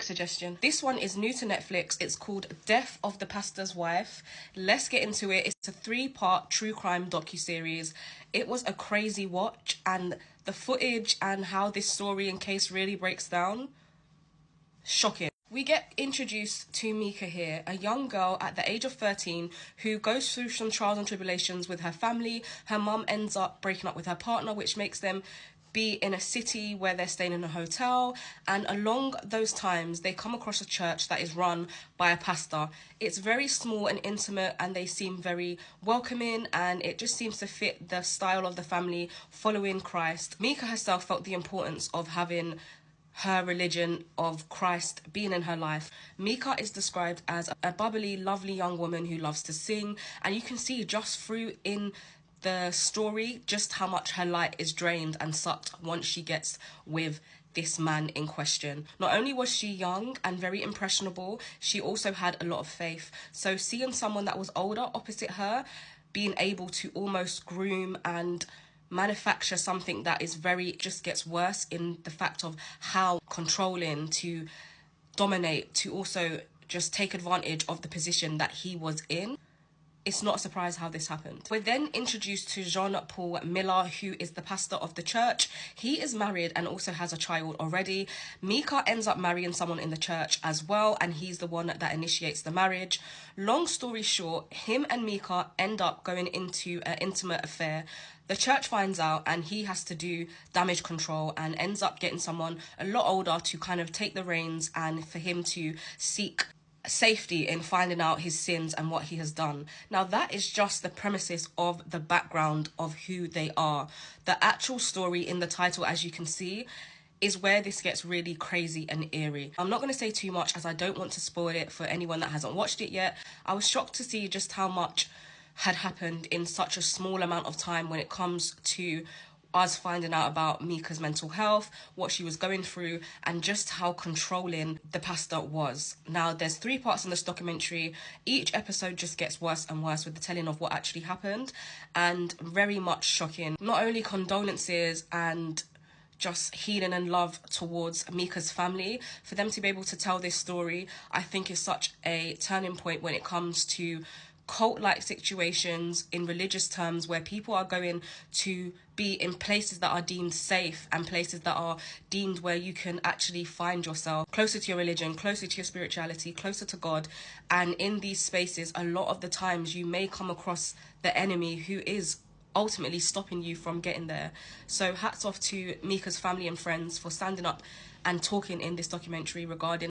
Netflix suggestion. This one is new to Netflix. It's called Death of the Pastor's Wife. Let's get into it. It's a 3-part true crime docuseries. It was a crazy watch, and the footage and how this story and case really breaks down, shocking. We get introduced to Mika here, a young girl at the age of 13 who goes through some trials and tribulations with her family. Her mum ends up breaking up with her partner, which makes them be in a city where they're staying in a hotel, and along those times they come across a church that is run by a pastor. It's very small and intimate, and they seem very welcoming, and it just seems to fit the style of the family following Christ. Mika herself felt the importance of having her religion of Christ being in her life. Mika is described as a bubbly, lovely young woman who loves to sing, and you can see just through in the story just how much her light is drained and sucked once she gets with this man in question. Not only was she young and very impressionable, she also had a lot of faith. So seeing someone that was older opposite her being able to almost groom and manufacture something that is very, just gets worse in the fact of how controlling, to dominate, to also just take advantage of the position that he was in. It's not a surprise how this happened. We're then introduced to Jean-Paul Miller, who is the pastor of the church. He is married and also has a child already. Mika ends up marrying someone in the church as well, and he's the one that initiates the marriage. Long story short, him and Mika end up going into an intimate affair. The church finds out, and he has to do damage control and ends up getting someone a lot older to kind of take the reins and for him to seek safety in finding out his sins and what he has done. Now, that is just the premises of the background of who they are. The actual story in the title, as you can see, is where this gets really crazy and eerie. I'm not going to say too much as I don't want to spoil it for anyone that hasn't watched it yet. I was shocked to see just how much had happened in such a small amount of time when it comes to us finding out about Mika's mental health, what she was going through, and just how controlling the pastor was. Now, there's 3 parts in this documentary. Each episode just gets worse and worse with the telling of what actually happened, and very much shocking. Not only condolences and just healing and love towards Mika's family, for them to be able to tell this story, I think is such a turning point when it comes to cult-like situations in religious terms, where people are going to be in places that are deemed safe and places that are deemed where you can actually find yourself closer to your religion, closer to your spirituality, closer to God. And in these spaces, a lot of the times you may come across the enemy who is ultimately stopping you from getting there. So hats off to Mika's family and friends for standing up and talking in this documentary regarding